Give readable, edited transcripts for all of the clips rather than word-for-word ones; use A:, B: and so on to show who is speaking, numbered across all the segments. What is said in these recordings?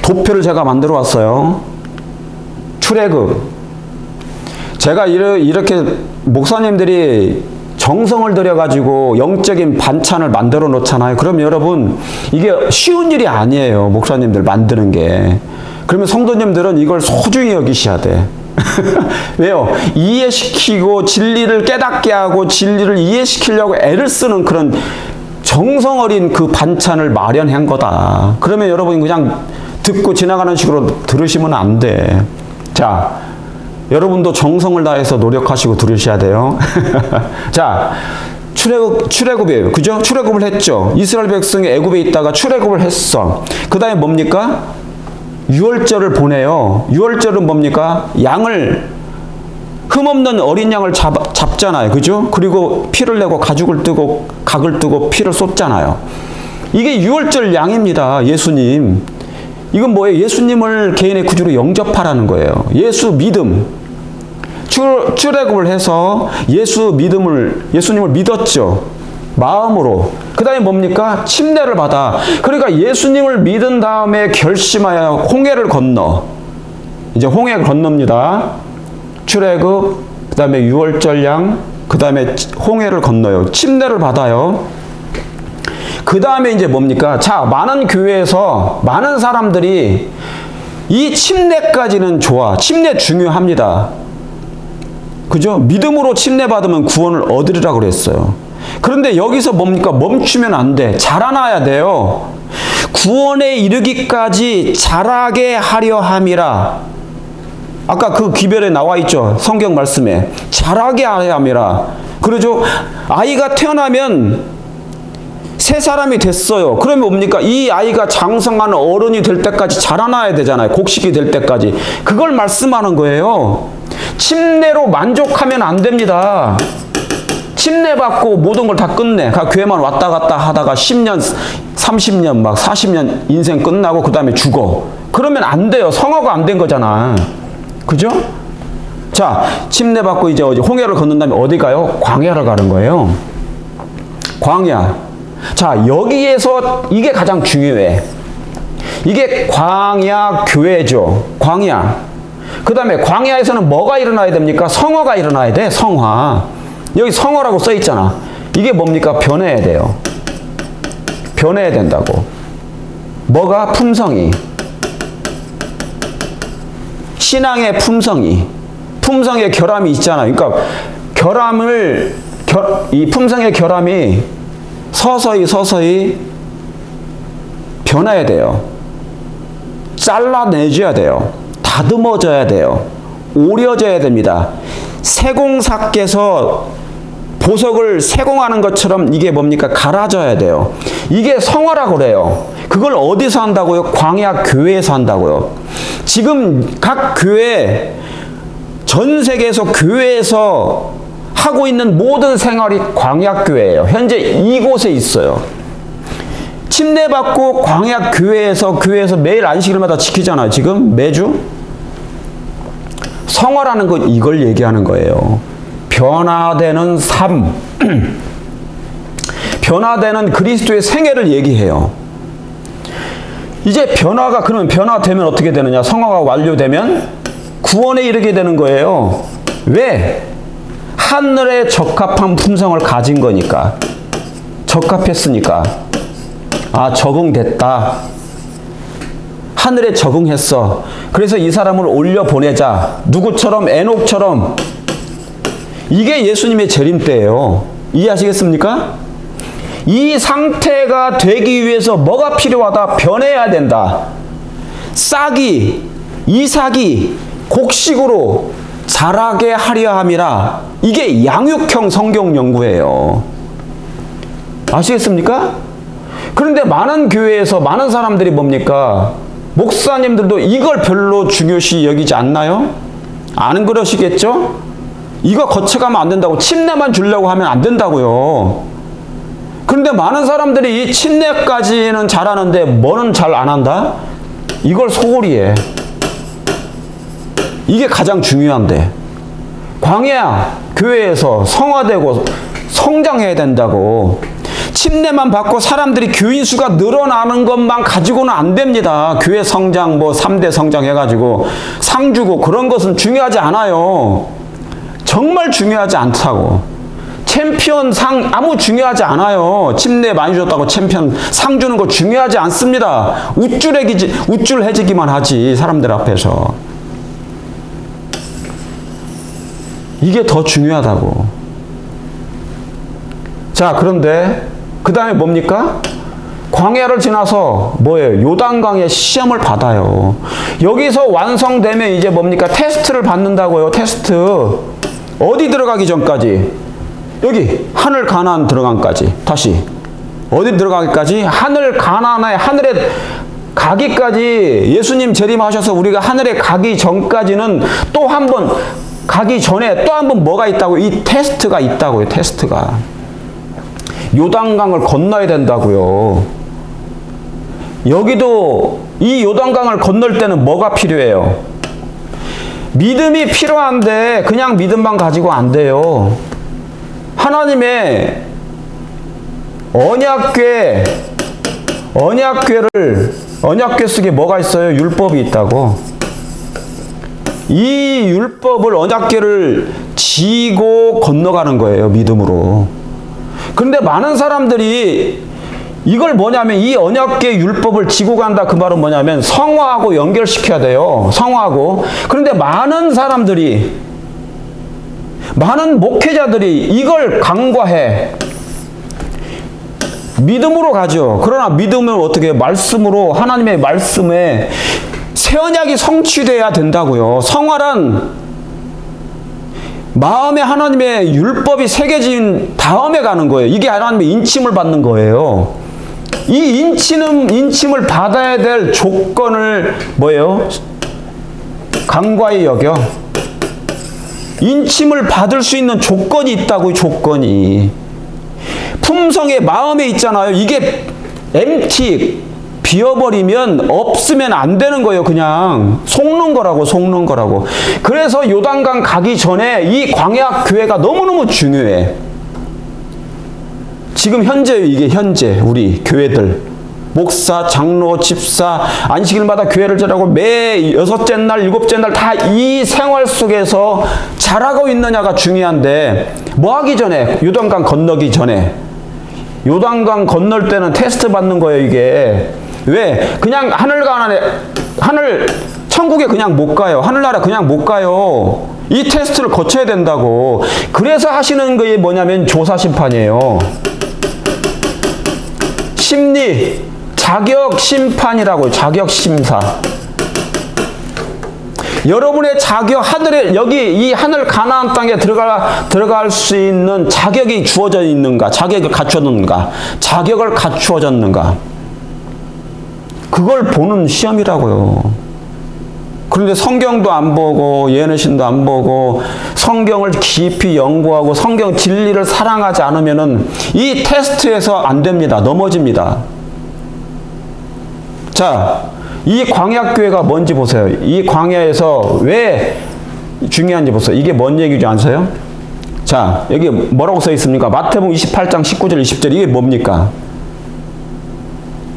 A: 도표를 제가 만들어 왔어요. 출애굽. 제가 이렇게 목사님들이 정성을 들여가지고 영적인 반찬을 만들어 놓잖아요. 그럼 여러분, 이게 쉬운 일이 아니에요. 목사님들 만드는 게. 그러면 성도님들은 이걸 소중히 여기셔야 돼. 왜요? 이해시키고 진리를 깨닫게 하고 진리를 이해시키려고 애를 쓰는 그런 정성 어린 그 반찬을 마련한 거다. 그러면 여러분 그냥 듣고 지나가는 식으로 들으시면 안 돼. 자, 여러분도 정성을 다해서 노력하시고 들으셔야 돼요. 자, 출애굽이에요. 그죠? 출애굽을 했죠. 이스라엘 백성이 애굽에 있다가 출애굽을 했어. 그 다음에 뭡니까? 유월절을 보내요. 유월절은 뭡니까? 양을, 흠없는 어린 양을 잡잖아요. 그죠? 그리고 피를 내고 가죽을 뜨고 각을 뜨고 피를 쏟잖아요. 이게 유월절 양입니다. 예수님. 이건 뭐예요? 예수님을 개인의 구주로 영접하라는 거예요. 예수 믿음. 출애굽을 해서 예수님을 믿었죠. 마음으로. 그 다음에 뭡니까? 침례를 받아. 그러니까 예수님을 믿은 다음에 결심하여 홍해를 건너. 이제 홍해를 건넙니다. 출애굽, 그 다음에 유월절 양, 그 다음에 홍해를 건너요. 침례를 받아요. 그 다음에 이제 뭡니까? 자, 많은 교회에서 많은 사람들이 이 침례까지는 좋아. 침례 중요합니다. 그죠? 믿음으로 침례 받으면 구원을 얻으리라고 그랬어요. 그런데 여기서 뭡니까? 멈추면 안 돼. 자라나야 돼요. 구원에 이르기까지 자라게 하려 함이라. 아까 그 기별에 나와 있죠. 성경 말씀에. 자라게 하려 함이라. 그러죠? 아이가 태어나면 새 사람이 됐어요. 그러면 뭡니까? 이 아이가 장성한 어른이 될 때까지 자라나야 되잖아요. 곡식이 될 때까지. 그걸 말씀하는 거예요. 침례로 만족하면 안 됩니다. 침례 받고 모든 걸 다 끝내. 교회만 왔다 갔다 하다가 10년, 30년, 막 40년 인생 끝나고 그 다음에 죽어. 그러면 안 돼요. 성화가 안 된 거잖아. 그죠? 자, 침례 받고 이제 홍해를 건넌 다음에 어디 가요? 광야를 가는 거예요. 광야. 자, 여기에서 이게 가장 중요해. 이게 광야 교회죠. 광야. 그 다음에 광야에서는 뭐가 일어나야 됩니까? 성화가 일어나야 돼. 성화. 여기 성화라고 써 있잖아. 이게 뭡니까? 변해야 돼요. 변해야 된다고. 뭐가? 품성이. 신앙의 품성이. 품성의 결함이 있잖아. 그러니까 이 품성의 결함이 서서히 변해야 돼요. 잘라내줘야 돼요. 다듬어져야 돼요. 오려져야 됩니다. 세공사께서 보석을 세공하는 것처럼 이게 뭡니까? 갈아져야 돼요. 이게 성화라고 그래요. 그걸 어디서 한다고요? 광야 교회에서 한다고요. 지금 각 교회, 전 세계에서 교회에서 하고 있는 모든 생활이 광야 교회예요. 현재 이곳에 있어요. 침례받고 광야 교회에서 매일 안식일마다 지키잖아요. 지금 매주. 성화라는 건 이걸 얘기하는 거예요. 변화되는 삶. 변화되는 그리스도의 생애를 얘기해요. 이제 그러면 변화되면 어떻게 되느냐? 성화가 완료되면 구원에 이르게 되는 거예요. 왜? 하늘에 적합한 품성을 가진 거니까. 적합했으니까. 아, 적응됐다. 하늘에 적응했어. 그래서 이 사람을 올려보내자. 누구처럼? 에녹처럼. 이게 예수님의 재림때예요. 이해하시겠습니까? 이 상태가 되기 위해서 뭐가 필요하다? 변해야 된다. 이삭이 곡식으로 자라게 하려 함이라. 이게 양육형 성경 연구예요. 아시겠습니까? 그런데 많은 교회에서 많은 사람들이 뭡니까? 목사님들도 이걸 별로 중요시 여기지 않나요? 안 그러시겠죠? 이거 거쳐가면 안 된다고. 침례만 주려고 하면 안 된다고요. 그런데 많은 사람들이 이 침례까지는 잘하는데 뭐는 잘 안 한다? 이걸 소홀히 해. 이게 가장 중요한데. 광야 교회에서 성화되고 성장해야 된다고. 침례만 받고 사람들이 교인 수가 늘어나는 것만 가지고는 안 됩니다. 교회 성장, 3대 성장 해가지고 상 주고 그런 것은 중요하지 않아요. 정말 중요하지 않다고. 챔피언 상 아무 중요하지 않아요. 침례 많이 줬다고 챔피언 상 주는 거 중요하지 않습니다. 우쭐해지기만 하지, 사람들 앞에서. 이게 더 중요하다고. 자, 그런데 그 다음에 뭡니까? 광야를 지나서 뭐예요? 요단강에 시험을 받아요. 여기서 완성되면 이제 뭡니까? 테스트를 받는다고요. 테스트. 어디 들어가기 전까지? 여기 하늘 가나안 들어간까지. 다시 어디 들어가기까지? 하늘 가나안에 하늘에 가기까지. 예수님 재림하셔서 우리가 하늘에 가기 전까지는 또 한 번, 가기 전에 또 한 번 뭐가 있다고? 이 테스트가 있다고요. 테스트가. 요단강을 건너야 된다고요. 여기도 이 요단강을 건널 때는 뭐가 필요해요? 믿음이 필요한데 그냥 믿음만 가지고 안 돼요. 하나님의 언약궤 속에 뭐가 있어요? 율법이 있다고. 이 율법을, 언약궤를 지고 건너가는 거예요. 믿음으로. 그런데 많은 사람들이 이걸 뭐냐면, 이 언약궤 율법을 지고 간다, 그 말은 뭐냐면 성화하고 연결시켜야 돼요. 성화하고. 그런데 많은 사람들이, 많은 목회자들이 이걸 간과해. 믿음으로 가죠. 그러나 믿음을 어떻게 해요? 말씀으로, 하나님의 말씀에 새 언약이 성취돼야 된다고요. 성화란 마음에 하나님의 율법이 새겨진 다음에 가는 거예요. 이게 하나님의 인침을 받는 거예요. 이 인침을 받아야 될 조건을 뭐예요? 간과히 여겨. 인침을 받을 수 있는 조건이 있다고. 조건이 품성의 마음에 있잖아요. 이게 비어버리면, 없으면 안 되는 거예요. 그냥 속는 거라고. 그래서 요단강 가기 전에 이 광야 교회가 너무너무 중요해. 지금 현재요. 이게 현재 우리 교회들, 목사, 장로, 집사, 안식일마다 교회를 잘하고 매 6째 날, 7째 날 다 이 생활 속에서 잘하고 있느냐가 중요한데, 뭐 하기 전에? 요단강 건너기 전에. 요단강 건널 때는 테스트 받는 거예요. 이게 왜? 그냥 천국에 그냥 못 가요. 하늘나라 그냥 못 가요. 이 테스트를 거쳐야 된다고. 그래서 하시는 게 뭐냐면 조사심판이에요. 심리, 자격심판이라고요. 자격심사. 여러분의 여기 이 하늘 가나안 땅에 들어갈 수 있는 자격이 주어져 있는가? 자격을 갖추어졌는가? 그걸 보는 시험이라고요. 그런데 성경도 안 보고, 예언신도 안 보고, 성경을 깊이 연구하고, 성경 진리를 사랑하지 않으면은 이 테스트에서 안 됩니다. 넘어집니다. 자, 이 광야교회가 뭔지 보세요. 이 광야에서 왜 중요한지 보세요. 이게 뭔 얘기인지 아세요? 자, 여기 뭐라고 써 있습니까? 마태복음 28장 19절 20절. 이게 뭡니까?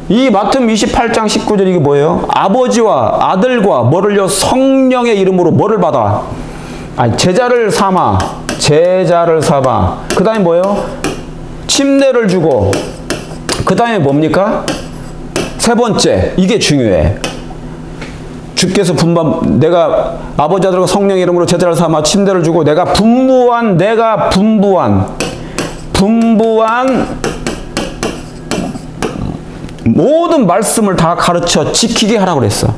A: 이 마태복음 28장 19절 이게 뭐예요? 아버지와 아들과 뭐를요? 성령의 이름으로 뭐를 받아? 제자를 삼아. 그 다음에 뭐예요? 침례를 주고. 그 다음에 뭡니까? 세 번째, 이게 중요해. 주께서 내가 아버지 아들과 성령의 이름으로 제자를 삼아 침례를 주고 내가 분부한 모든 말씀을 다 가르쳐 지키게 하라고 그랬어.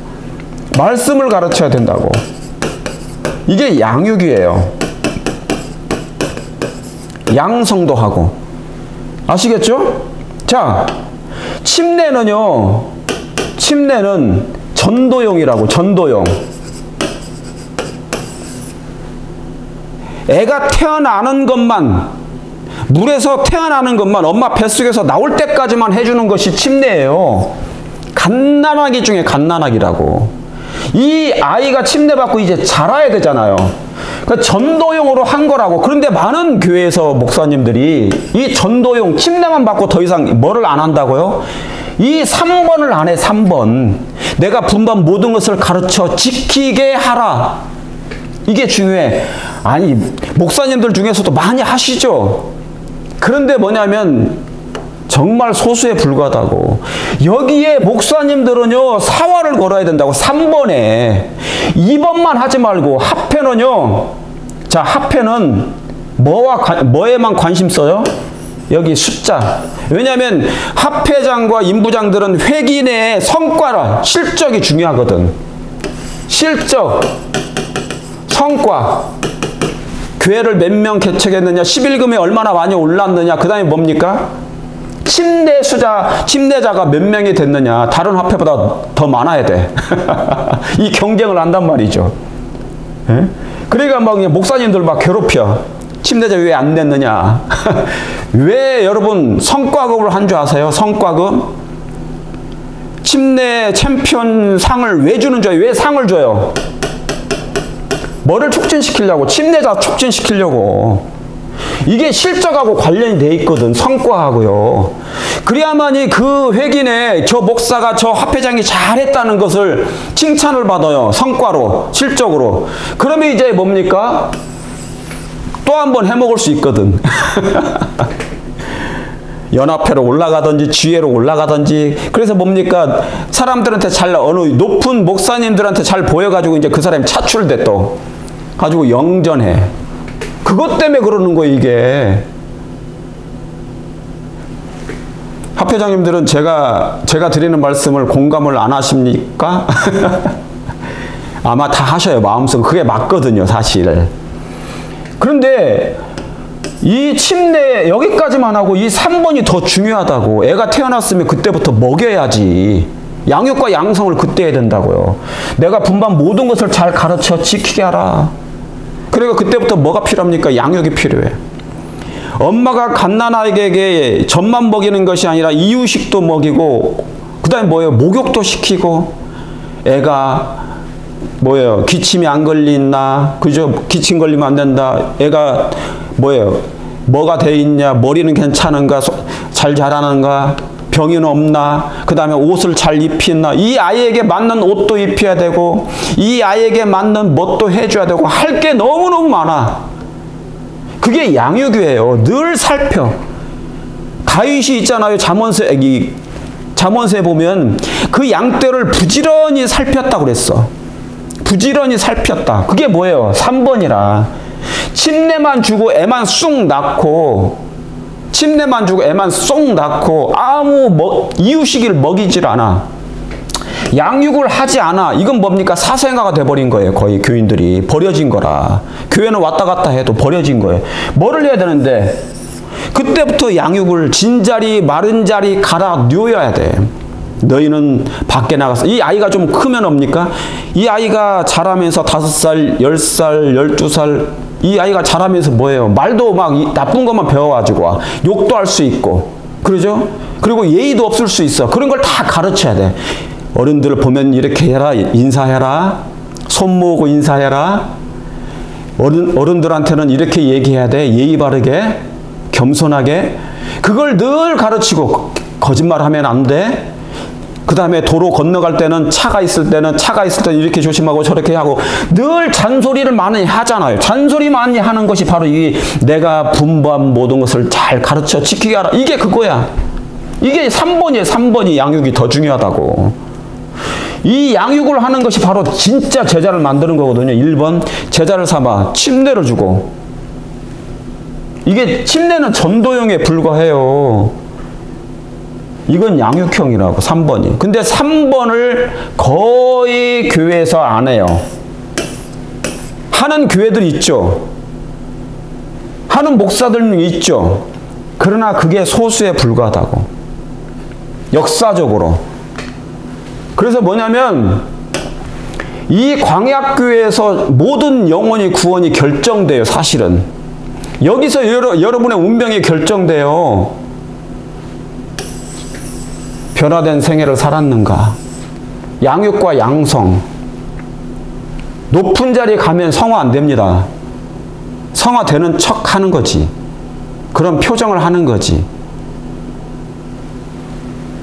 A: 말씀을 가르쳐야 된다고. 이게 양육이에요. 양성도 하고. 아시겠죠? 자, 침례는 전도용이라고. 전도용. 애가 태어나는 것만, 물에서 태어나는 것만, 엄마 뱃속에서 나올 때까지만 해주는 것이 침례예요. 갓난아기 중에 갓난아기라고. 이 아이가 침례받고 이제 자라야 되잖아요. 그러니까 전도용으로 한 거라고. 그런데 많은 교회에서 목사님들이 이 전도용 침례만 받고 더 이상 뭐를 안 한다고요? 이 3번을 안 해. 3번. 내가 분반 모든 것을 가르쳐 지키게 하라. 이게 중요해. 아니, 목사님들 중에서도 많이 하시죠. 그런데 뭐냐면 정말 소수에 불과하다고. 여기에 목사님들은요, 사활을 걸어야 된다고. 3번에 2번만 하지 말고 합회는요. 자, 합회는 뭐에만 관심 써요? 여기 숫자. 왜냐하면 합회장과 임부장들은 회기 내의 성과라, 실적이 중요하거든. 실적, 성과. 교회를 몇 명 개척했느냐, 11금이 얼마나 많이 올랐느냐, 그 다음에 뭡니까? 침례자가 몇 명이 됐느냐. 다른 합회보다 더 많아야 돼. 이 경쟁을 한단 말이죠. 예? 그러니까 막 목사님들 막 괴롭혀. 침례자 왜 안 냈느냐. 왜 여러분 성과급을 한 줄 아세요? 성과급? 침례 챔피언 상을 왜 주는 줄 알아요? 왜 상을 줘요? 뭐를 촉진시키려고? 침례자 촉진시키려고. 이게 실적하고 관련이 돼 있거든. 성과하고요. 그래야만이 그 회기내 저 목사가 저 합회장이 잘했다는 것을 칭찬을 받아요. 성과로, 실적으로. 그러면 이제 뭡니까? 또 한 번 해먹을 수 있거든. 연합회로 올라가든지 지혜로 올라가든지. 그래서 뭡니까? 사람들한테 어느 높은 목사님들한테 잘 보여가지고 이제 그 사람이 차출돼 또. 가지고 영전해. 그것 때문에 그러는 거예요, 이게. 합회장님들은 제가 드리는 말씀을 공감을 안 하십니까? 아마 다 하셔요, 마음속으로. 그게 맞거든요, 사실. 그런데 이 침례 여기까지만 하고 이 3번이 더 중요하다고. 애가 태어났으면 그때부터 먹여야지. 양육과 양성을 그때 해야 된다고요. 내가 분반 모든 것을 잘 가르쳐 지키게 하라. 그리고 그때부터 뭐가 필요합니까? 양육이 필요해. 엄마가 갓난아이에게 젖만 먹이는 것이 아니라 이유식도 먹이고, 그 다음에 뭐예요? 목욕도 시키고, 애가 뭐예요? 기침이 안 걸리나? 그죠? 기침 걸리면 안 된다. 애가 뭐예요? 뭐가 돼 있냐? 머리는 괜찮은가? 잘 자라는가? 병은 없나? 그 다음에 옷을 잘 입히나? 이 아이에게 맞는 옷도 입혀야 되고, 이 아이에게 맞는 뭣도 해줘야 되고, 할 게 너무너무 많아. 그게 양육이에요. 늘 살펴. 다윗이 있잖아요. 잠언서에 보면 그 양떼를 부지런히 살폈다고 그랬어. 부지런히 살폈다. 그게 뭐예요? 3번이라. 침례만 주고 애만 쑥 낳고, 침례만 주고 애만 쏙 낳고 아무 이유식을 먹이질 않아. 양육을 하지 않아. 이건 뭡니까? 사생아가 돼버린 거예요. 거의 교인들이. 버려진 거라. 교회는 왔다 갔다 해도 버려진 거예요. 뭐를 해야 되는데 그때부터 양육을 진자리 마른 자리 갈아 뉘어야 돼. 너희는 밖에 나가서. 이 아이가 좀 크면 뭡니까? 이 아이가 자라면서 5살, 10살, 12살 이 아이가 자라면서 뭐예요? 말도 막 나쁜 것만 배워가지고 와. 욕도 할 수 있고. 그러죠? 그리고 예의도 없을 수 있어. 그런 걸 다 가르쳐야 돼. 어른들을 보면 이렇게 해라. 인사해라. 손 모으고 인사해라. 어른들한테는 이렇게 얘기해야 돼. 예의 바르게. 겸손하게. 그걸 늘 가르치고 거짓말하면 안 돼. 그 다음에 도로 건너갈 때는 차가 있을 때는 이렇게 조심하고 저렇게 하고 늘 잔소리를 많이 하잖아요. 잔소리 많이 하는 것이 바로 이 내가 분부한 모든 것을 잘 가르쳐 지키게 하라. 이게 그거야. 이게 3번이에요. 3번이 양육이 더 중요하다고. 이 양육을 하는 것이 바로 진짜 제자를 만드는 거거든요. 1번 제자를 삼아 침례를 주고. 이게 침례는 전도용에 불과해요. 이건 양육형이라고 3번이. 근데 3번을 거의 교회에서 안 해요. 하는 교회들이 있죠. 하는 목사들은 있죠. 그러나 그게 소수에 불과하다고. 역사적으로. 그래서 뭐냐면 이 광약교회에서 모든 영혼이 구원이 결정돼요. 사실은. 여기서 여러분의 운명이 결정돼요. 변화된 생애를 살았는가? 양육과 양성. 높은 자리에 가면 성화 안 됩니다. 성화 되는 척 하는 거지. 그런 표정을 하는 거지.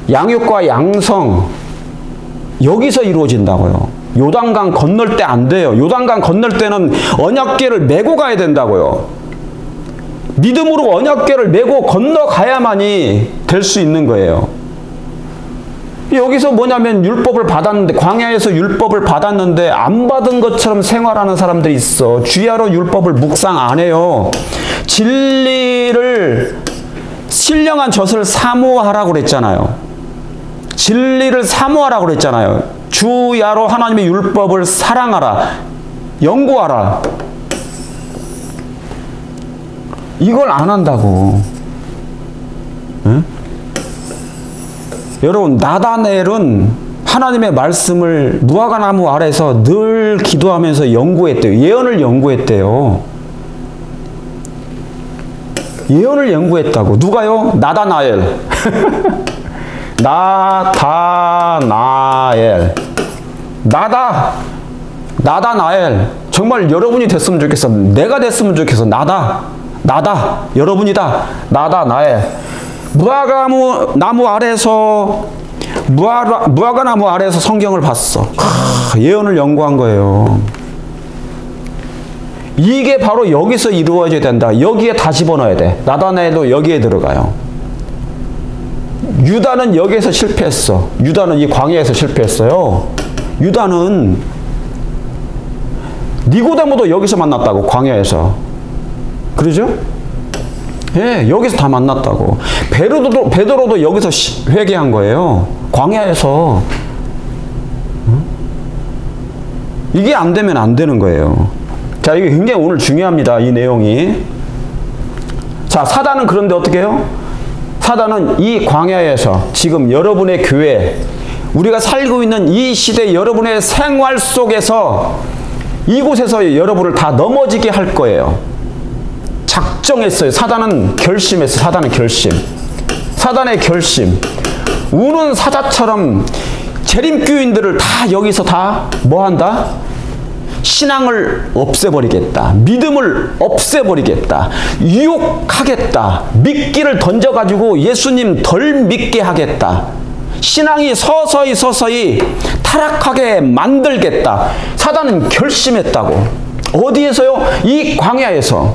A: 양육과 양성, 여기서 이루어진다고요. 요단강 건널 때 안 돼요. 요단강 건널 때는 언약궤를 메고 가야 된다고요. 믿음으로 언약궤를 메고 건너가야만이 될 수 있는 거예요. 여기서 뭐냐면 율법을 받았는데, 광야에서 율법을 받았는데 안 받은 것처럼 생활하는 사람들이 있어. 주야로 율법을 묵상 안 해요. 진리를, 신령한 젖을 사모하라고 그랬잖아요. 진리를 사모하라고 그랬잖아요. 주야로 하나님의 율법을 사랑하라. 연구하라. 이걸 안 한다고. 응? 여러분, 나다넬은 하나님의 말씀을 무화과나무 아래서 늘 기도하면서 연구했대요. 예언을 연구했대요. 예언을 연구했다고. 누가요? 나다나엘. 나다나엘. 나다나엘. 정말 여러분이 됐으면 좋겠어. 내가 됐으면 좋겠어. 나다. 여러분이다. 나다나엘. 무화과나무 아래에서 성경을 봤어. 예언을 연구한 거예요. 이게 바로 여기서 이루어져야 된다. 여기에 다 집어넣어야 돼. 나다나엘도 여기에 들어가요. 유다는 여기에서 실패했어. 유다는 이 광야에서 실패했어요. 유다는 니고데모도 여기서 만났다고, 광야에서. 그러죠? 예, 여기서 다 만났다고. 베드로도 여기서 회개한 거예요. 광야에서. 이게 안 되면 안 되는 거예요. 자, 이게 굉장히 오늘 중요합니다. 이 내용이. 자, 사단은 그런데 어떻게 해요? 사단은 이 광야에서 지금 여러분의 교회, 우리가 살고 있는 이 시대 여러분의 생활 속에서 이곳에서 여러분을 다 넘어지게 할 거예요. 작정했어요. 사단은 결심했어요. 사단의 결심. 우는 사자처럼 재림교인들을 다 여기서 다 뭐한다? 신앙을 없애버리겠다. 믿음을 없애버리겠다. 유혹하겠다. 미끼를 던져가지고 예수님 덜 믿게 하겠다. 신앙이 서서히 타락하게 만들겠다. 사단은 결심했다고. 어디에서요? 이 광야에서.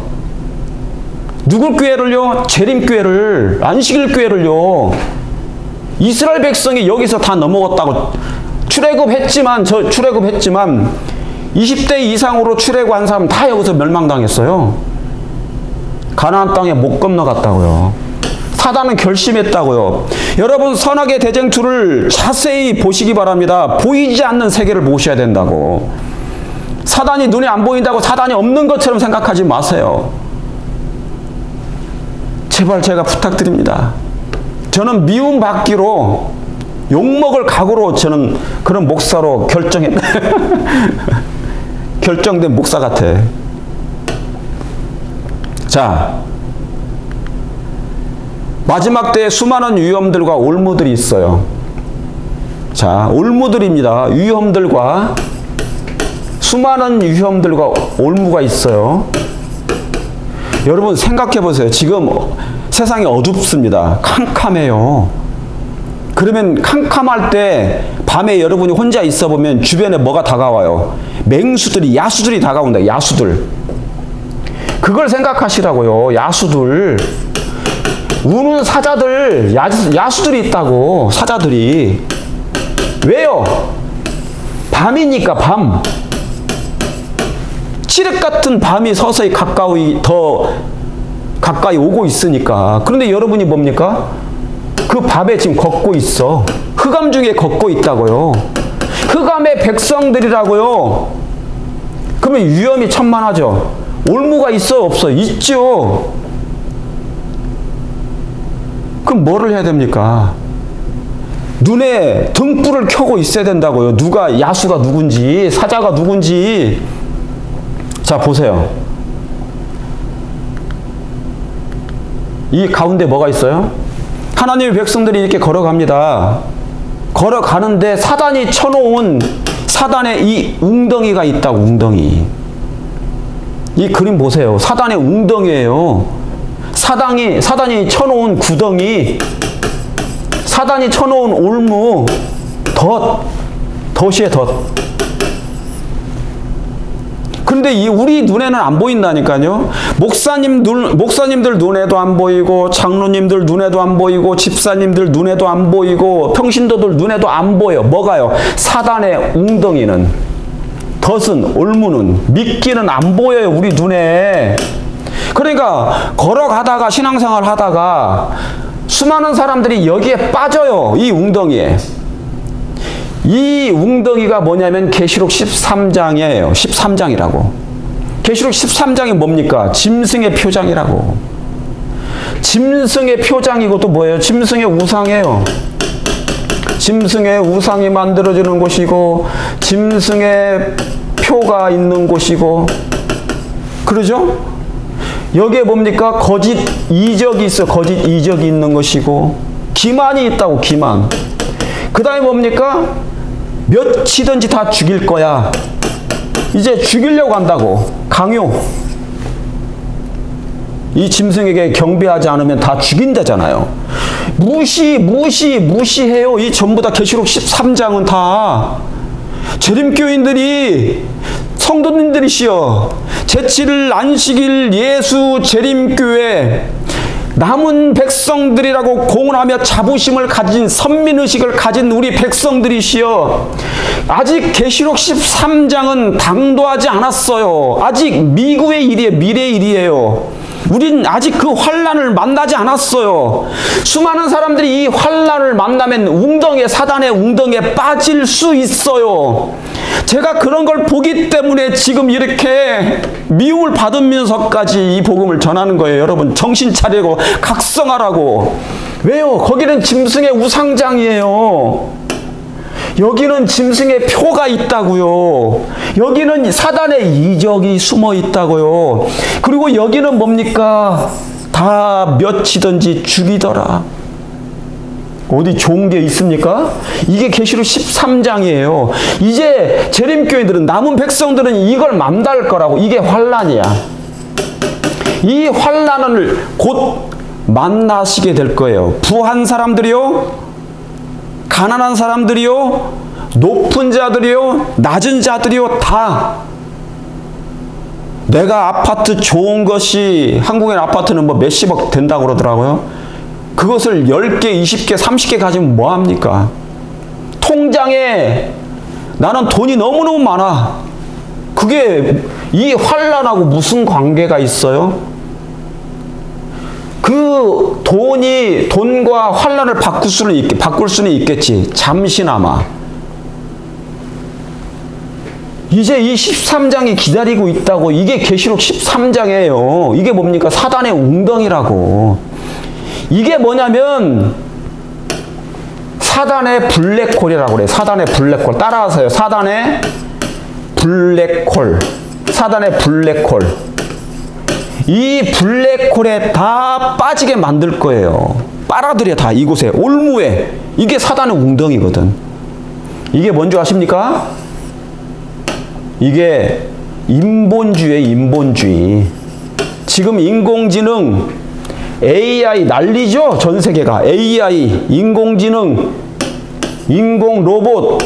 A: 누굴 교회를요? 재림교회를, 안식일교회를요. 이스라엘 백성이 여기서 다 넘어갔다고. 출애굽했지만 20대 이상으로 출애굽한 사람 다 여기서 멸망당했어요. 가나안 땅에 못 건너갔다고요. 사단은 결심했다고요. 여러분, 선악의 대쟁투를 자세히 보시기 바랍니다. 보이지 않는 세계를 보셔야 된다고. 사단이 눈에 안 보인다고 사단이 없는 것처럼 생각하지 마세요. 제발 제가 부탁드립니다. 저는 미움받기로 욕먹을 각오로 저는 그런 목사로 결정된 목사 같아. 자, 마지막 때에 수많은 위험들과 올무들이 있어요. 자, 올무들입니다. 수많은 위험들과 올무가 있어요. 여러분 생각해 보세요. 지금 세상이 어둡습니다. 캄캄해요. 그러면 캄캄할 때 밤에 여러분이 혼자 있어 보면 주변에 뭐가 다가와요? 맹수들이, 야수들이 다가온다. 야수들. 그걸 생각하시라고요. 야수들. 우는 사자들, 야수들이 있다고. 사자들이. 왜요? 밤이니까 밤. 칠흑 같은 밤이 서서히 더 가까이 오고 있으니까. 그런데 여러분이 뭡니까? 그 밤에 지금 걷고 있어. 흑암 중에 걷고 있다고요. 흑암의 백성들이라고요. 그러면 위험이 천만하죠. 올무가 있어, 없어? 있죠. 그럼 뭐를 해야 됩니까? 눈에 등불을 켜고 있어야 된다고요. 야수가 누군지, 사자가 누군지. 자, 보세요. 이 가운데 뭐가 있어요? 하나님의 백성들이 이렇게 걸어갑니다. 걸어가는데 사단이 쳐놓은 사단의 이 웅덩이가 있다고, 웅덩이. 이 그림 보세요. 사단의 웅덩이에요. 사단이 쳐놓은 구덩이, 사단이 쳐놓은 올무, 덫이에요, 덫. 그런데 우리 눈에는 안 보인다니까요. 목사님들 눈에도 안 보이고, 장로님들 눈에도 안 보이고, 집사님들 눈에도 안 보이고, 평신도들 눈에도 안 보여. 뭐가요? 사단의 웅덩이는, 덫은, 올무는, 미끼는 안 보여요, 우리 눈에. 그러니까 걸어가다가, 신앙생활 하다가 수많은 사람들이 여기에 빠져요. 이 웅덩이에. 이 웅덩이가 뭐냐면 계시록 13장이에요. 13장이라고. 계시록 13장이 뭡니까? 짐승의 표장이라고. 짐승의 표장이고 또 뭐예요? 짐승의 우상이에요. 짐승의 우상이 만들어지는 곳이고, 짐승의 표가 있는 곳이고, 그러죠? 여기에 뭡니까? 거짓 이적이 있어. 거짓 이적이 있는 것이고, 기만이 있다고, 기만. 그 다음에 뭡니까? 몇이든지 다 죽일 거야. 이제 죽이려고 한다고. 강요. 이 짐승에게 경배하지 않으면 다 죽인다잖아요. 무시해요. 이 전부 다 계시록 13장은 다. 재림교인들이, 성도님들이시여, 제7일 안식일 예수 재림교회 남은 백성들이라고 공언하며 자부심을 가진, 선민의식을 가진 우리 백성들이시여, 아직 계시록 13장은 당도하지 않았어요. 아직 미구의 일이에요. 미래의 일이에요. 우린 아직 그 환난을 만나지 않았어요. 수많은 사람들이 이 환난을 만나면 웅덩이에, 사단의 웅덩이에 빠질 수 있어요. 제가 그런 걸 보기 때문에 지금 이렇게 미움을 받으면서까지 이 복음을 전하는 거예요. 여러분 정신 차리고 각성하라고. 왜요? 거기는 짐승의 우상장이에요. 여기는 짐승의 표가 있다고요. 여기는 사단의 이적이 숨어 있다고요. 그리고 여기는 뭡니까? 다 몇이든지 죽이더라. 어디 좋은 게 있습니까? 이게 계시록 13장이에요. 이제 재림교인들은, 남은 백성들은 이걸 맘달 거라고. 이게 환난이야. 이 환난을 곧 만나시게 될 거예요. 부한 사람들이요, 가난한 사람들이요, 높은 자들이요, 낮은 자들이요, 다. 내가 아파트 좋은 것이, 한국의 아파트는 뭐 몇십억 된다고 그러더라고요. 그것을 10개, 20개, 30개 가지면 뭐합니까? 통장에 나는 돈이 너무너무 많아. 그게 이 환난하고 무슨 관계가 있어요? 그 돈과 환난을 바꿀 수는 있겠지. 잠시나마. 이제 이 13장이 기다리고 있다고. 이게 계시록 13장이에요. 이게 뭡니까? 사단의 웅덩이라고. 이게 뭐냐면 사단의 블랙홀이라고 그래요. 사단의 블랙홀. 따라하세요. 사단의 블랙홀. 사단의 블랙홀. 이 블랙홀에 다 빠지게 만들 거예요. 빨아들여 다 이곳에. 올무에. 이게 사단의 웅덩이거든. 이게 뭔지 아십니까? 이게 인본주의예요. 인본주의. 지금 인공지능, AI 난리죠? 전 세계가. AI, 인공지능, 인공로봇.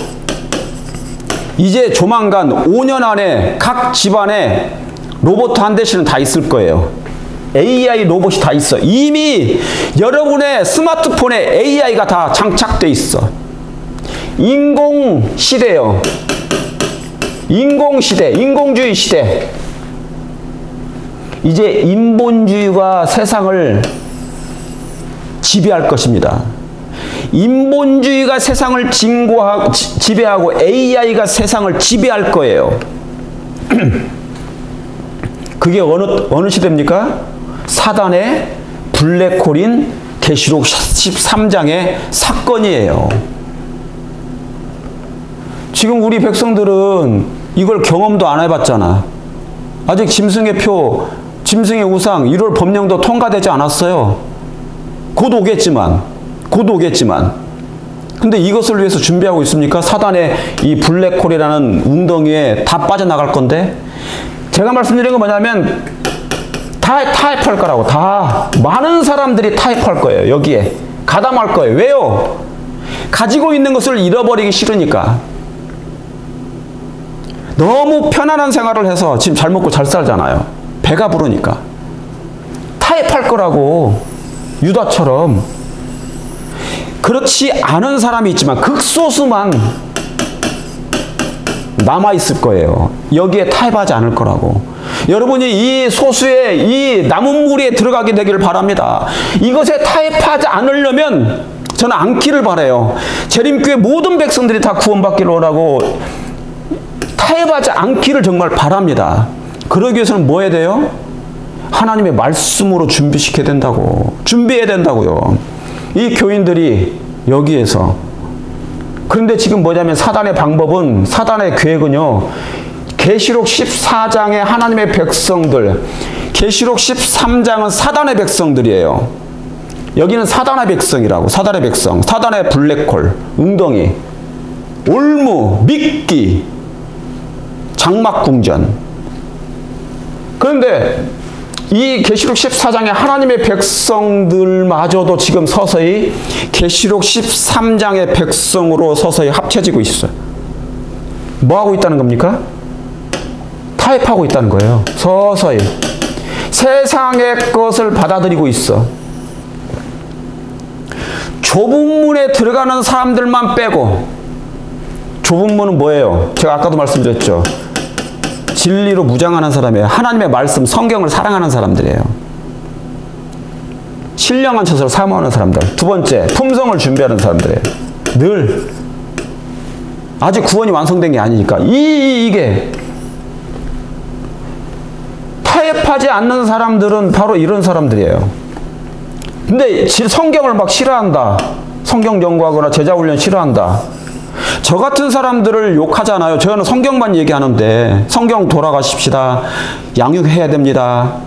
A: 이제 조만간 5년 안에 각 집안에 로봇 한 대씩은 다 있을 거예요. AI 로봇이 다 있어. 이미 여러분의 스마트폰에 AI가 다 장착돼 있어. 인공 시대요. 인공 시대, 인공주의 시대. 이제 인본주의가 세상을 지배할 것입니다. 인본주의가 세상을 지배하고 AI가 세상을 지배할 거예요. 그게 어느 시대입니까? 사단의 블랙홀인 계시록 13장의 사건이에요. 지금 우리 백성들은 이걸 경험도 안 해봤잖아. 아직 짐승의 표, 짐승의 우상, 1월 법령도 통과되지 않았어요. 곧 오겠지만 근데 이것을 위해서 준비하고 있습니까? 사단의 이 블랙홀이라는 웅덩이에 다 빠져나갈 건데, 제가 말씀드린 건 뭐냐면 다 타협할 거라고. 다 많은 사람들이 타협할 거예요. 여기에 가담할 거예요. 왜요? 가지고 있는 것을 잃어버리기 싫으니까. 너무 편안한 생활을 해서 지금 잘 먹고 잘 살잖아요. 배가 부르니까. 타협할 거라고. 유다처럼. 그렇지 않은 사람이 있지만 극소수만 남아있을 거예요. 여기에 타협하지 않을 거라고. 여러분이 이 소수의 이 남은 무리에 들어가게 되기를 바랍니다. 이것에 타협하지 않으려면 저는 않기를 바라요. 재림교회 모든 백성들이 다 구원받기를 원하고 타협하지 않기를 정말 바랍니다. 그러기 위해서는 뭐 해야 돼요? 하나님의 말씀으로 준비시켜야 된다고. 준비해야 된다고요. 이 교인들이 여기에서. 그런데 지금 뭐냐면 사단의 방법은, 사단의 계획은요, 계시록 14장의 하나님의 백성들, 계시록 13장은 사단의 백성들이에요. 여기는 사단의 백성이라고. 사단의 백성, 사단의 블랙홀, 웅덩이, 올무, 미끼, 장막궁전. 그런데 이 계시록 14장의 하나님의 백성들마저도 지금 서서히 계시록 13장의 백성으로 서서히 합쳐지고 있어요. 뭐 하고 있다는 겁니까? 타협하고 있다는 거예요. 서서히 세상의 것을 받아들이고 있어. 좁은 문에 들어가는 사람들만 빼고. 좁은 문은 뭐예요? 제가 아까도 말씀드렸죠. 진리로 무장하는 사람이에요. 하나님의 말씀, 성경을 사랑하는 사람들이에요. 신령한 처소를 사모하는 사람들. 두 번째, 품성을 준비하는 사람들이에요. 늘 아직 구원이 완성된 게 아니니까. 이게 타협하지 않는 사람들은 바로 이런 사람들이에요. 근데 성경을 막 싫어한다. 성경 연구하거나 제자훈련 싫어한다. 저 같은 사람들을 욕하잖아요. 저는 성경만 얘기하는데, 성경 돌아가십시다. 양육해야 됩니다.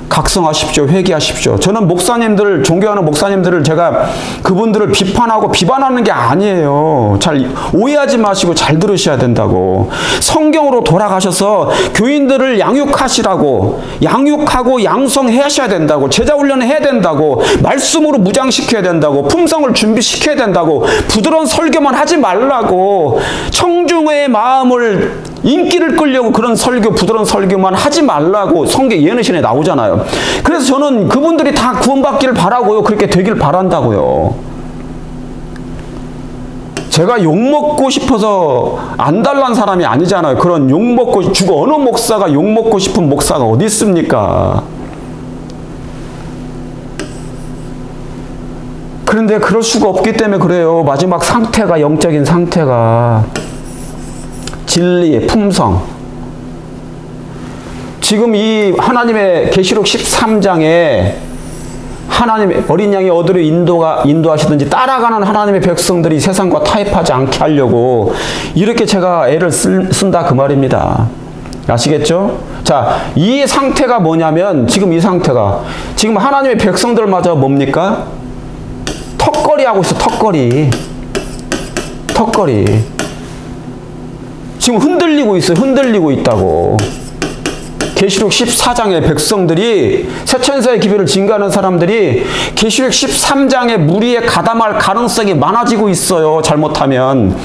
A: 각성하십시오. 회개하십시오. 저는 목사님들, 존경하는 목사님들을 제가 그분들을 비판하고 비반하는 게 아니에요. 잘 오해하지 마시고 잘 들으셔야 된다고. 성경으로 돌아가셔서 교인들을 양육하시라고, 양육하고 양성하셔야 된다고, 제자훈련을 해야 된다고, 말씀으로 무장시켜야 된다고, 품성을 준비시켜야 된다고, 부드러운 설교만 하지 말라고, 청중의 마음을 인기를 끌려고 그런 설교, 부드러운 설교만 하지 말라고 성경 예언신에 나오잖아요. 그래서 저는 그분들이 다 구원받기를 바라고요. 그렇게 되길 바란다고요. 제가 욕먹고 싶어서 안달난 사람이 아니잖아요. 그런 욕먹고 죽어 어느 목사가 욕먹고 싶은 목사가 어디 있습니까? 그런데 그럴 수가 없기 때문에 그래요. 마지막 상태가, 영적인 상태가 진리, 품성. 지금 이 하나님의 계시록 13장에 하나님의 어린 양이 어디로 인도하시든지 따라가는 하나님의 백성들이 세상과 타협하지 않게 하려고 이렇게 제가 애를 쓴다 그 말입니다. 아시겠죠? 자, 이 상태가 뭐냐면 지금 이 상태가 지금 하나님의 백성들마저 뭡니까? 턱걸이 하고 있어. 턱걸이. 지금 흔들리고 있어요. 흔들리고 있다고. 계시록 14장의 백성들이, 세천사의 기별을 증거하는 사람들이 계시록 13장의 무리에 가담할 가능성이 많아지고 있어요. 잘못하면.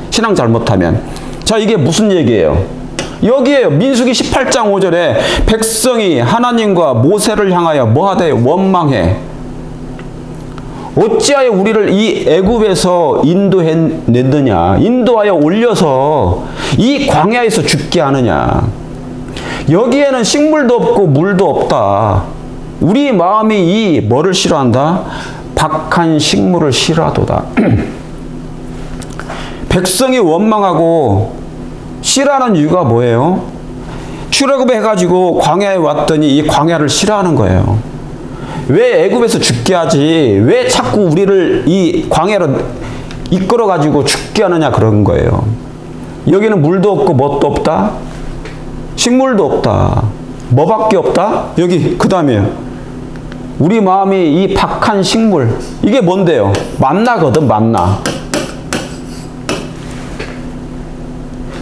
A: 신앙 잘못하면. 자, 이게 무슨 얘기예요? 여기에요. 민수기 18장 5절에 백성이 하나님과 모세를 향하여 뭐하되 원망해. 어찌하여 우리를 이 애굽에서 인도해냈느냐, 인도하여 올려서 이 광야에서 죽게 하느냐. 여기에는 식물도 없고 물도 없다. 우리 마음이 이 뭐를 싫어한다? 박한 식물을 싫어하도다. 백성이 원망하고 싫어하는 이유가 뭐예요? 출애굽해 가지고 광야에 왔더니 이 광야를 싫어하는 거예요. 왜 애굽에서 죽게 하지? 왜 자꾸 우리를 이 광야로 이끌어 가지고 죽게 하느냐, 그런 거예요. 여기는 물도 없고 뭣도 없다. 식물도 없다. 뭐밖에 없다? 여기 그 다음에요. 우리 마음이 이 박한 식물, 이게 뭔데요? 만나거든, 만나.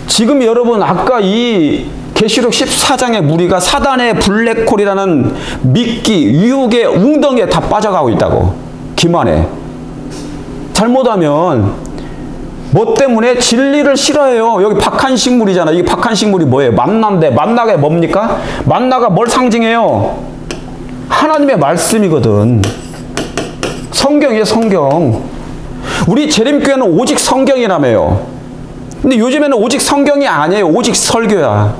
A: 지금 여러분 아까 이 계시록 14장의 무리가 사단의 블랙홀이라는 미끼, 유혹의 웅덩이에 다 빠져가고 있다고. 기만에. 잘못하면 뭐 때문에 진리를 싫어해요. 여기 박한 식물이잖아. 이게 박한 식물이 뭐예요? 만나인데 만나가 뭡니까? 만나가 뭘 상징해요? 하나님의 말씀이거든. 성경이에요, 성경. 우리 재림교회는 오직 성경이라며요. 근데 요즘에는 오직 성경이 아니에요. 오직 설교야.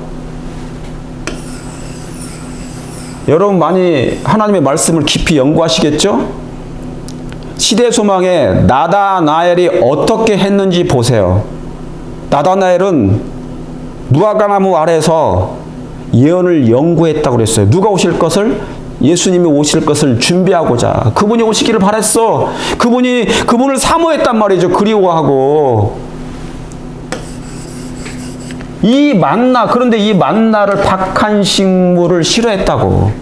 A: 여러분 많이 하나님의 말씀을 깊이 연구하시겠죠? 시대소망의 나다나엘이 어떻게 했는지 보세요. 나다나엘은 무화과나무 아래에서 예언을 연구했다고 그랬어요. 누가 오실 것을? 예수님이 오실 것을 준비하고자. 그분이 오시기를 바랬어. 그분을 사모했단 말이죠. 그리워하고. 이 만나, 그런데 이 만나를 박한 식물을 싫어했다고.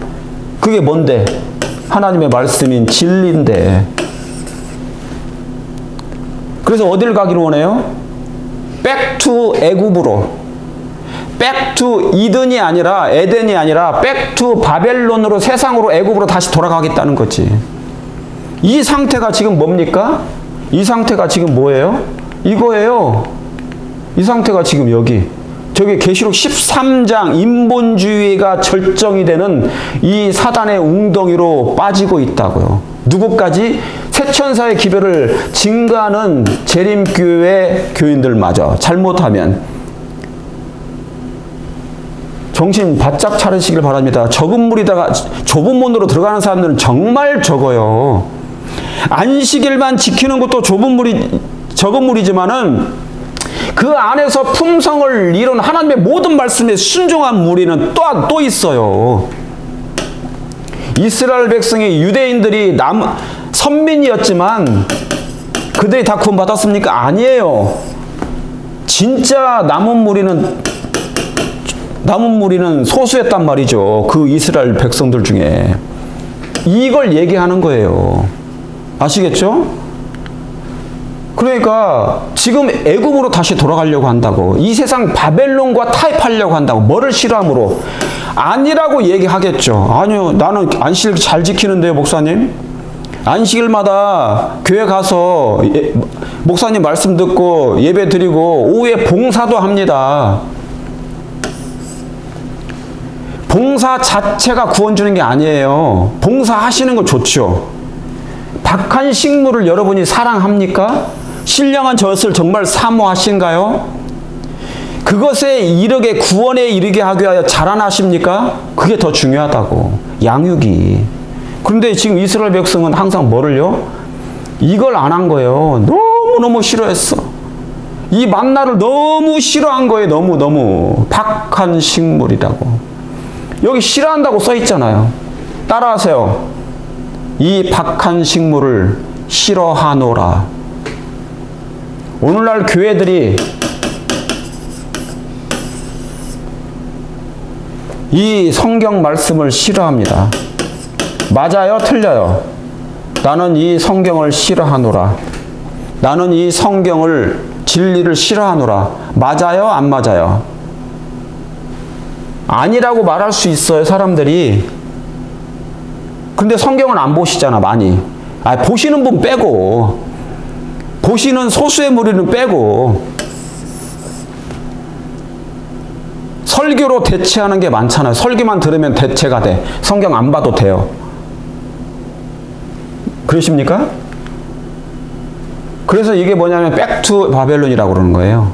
A: 그게 뭔데? 하나님의 말씀인 진리인데. 그래서 어딜 가기를 원해요? 백투 애굽으로. 백투 이든이 아니라, 에덴이 아니라 백투 바벨론으로, 세상으로, 애굽으로 다시 돌아가겠다는 거지. 이 상태가 지금 뭡니까? 이 상태가 지금 뭐예요? 이거예요. 이 상태가 지금 여기. 저기 계시록 13장 인본주의가 절정이 되는 이 사단의 웅덩이로 빠지고 있다고요. 누구까지? 새천사의 기별을 증가하는 재림교회 교인들마저 잘못하면 정신 바짝 차리시길 바랍니다. 적은 물이다가 좁은 문으로 들어가는 사람들은 정말 적어요. 안식일만 지키는 것도 적은 물이지만은 그 안에서 품성을 이룬 하나님의 모든 말씀에 순종한 무리는 또 있어요. 이스라엘 백성이 유대인들이 선민이었지만 그들이 다 구원 받았습니까? 아니에요. 진짜 남은 무리는 소수였단 말이죠. 그 이스라엘 백성들 중에. 이걸 얘기하는 거예요. 아시겠죠? 그러니까 지금 애굽으로 다시 돌아가려고 한다고. 이 세상 바벨론과 타협하려고 한다고. 뭐를 싫어함으로? 아니라고 얘기하겠죠. 아니요, 나는 안식일 잘 지키는데요, 목사님. 안식일마다 교회 가서 목사님 말씀 듣고 예배 드리고 오후에 봉사도 합니다. 봉사 자체가 구원 주는 게 아니에요. 봉사하시는 거 좋죠. 박한 식물을 여러분이 사랑합니까? 신령한 젖을 정말 사모하신가요? 그것에 이르게, 구원에 이르게 하기 위하여 자라나십니까? 그게 더 중요하다고. 양육이. 그런데 지금 이스라엘 백성은 항상 뭐를요? 이걸 안 한 거예요. 너무너무 싫어했어. 이 만나를 너무 싫어한 거예요. 너무너무. 박한 식물이라고. 여기 싫어한다고 써 있잖아요. 따라하세요. 이 박한 식물을 싫어하노라. 오늘날 교회들이 이 성경 말씀을 싫어합니다. 맞아요? 틀려요? 나는 이 성경을 싫어하노라. 나는 이 성경을, 진리를 싫어하노라. 맞아요? 안 맞아요? 아니라고 말할 수 있어요, 사람들이. 근데 성경은 안 보시잖아, 많이. 보시는 분 빼고. 보시는 소수의 무리는 빼고. 설교로 대체하는 게 많잖아요. 설교만 들으면 대체가 돼. 성경 안 봐도 돼요. 그러십니까? 그래서 이게 뭐냐면 백투 바벨론이라고 그러는 거예요.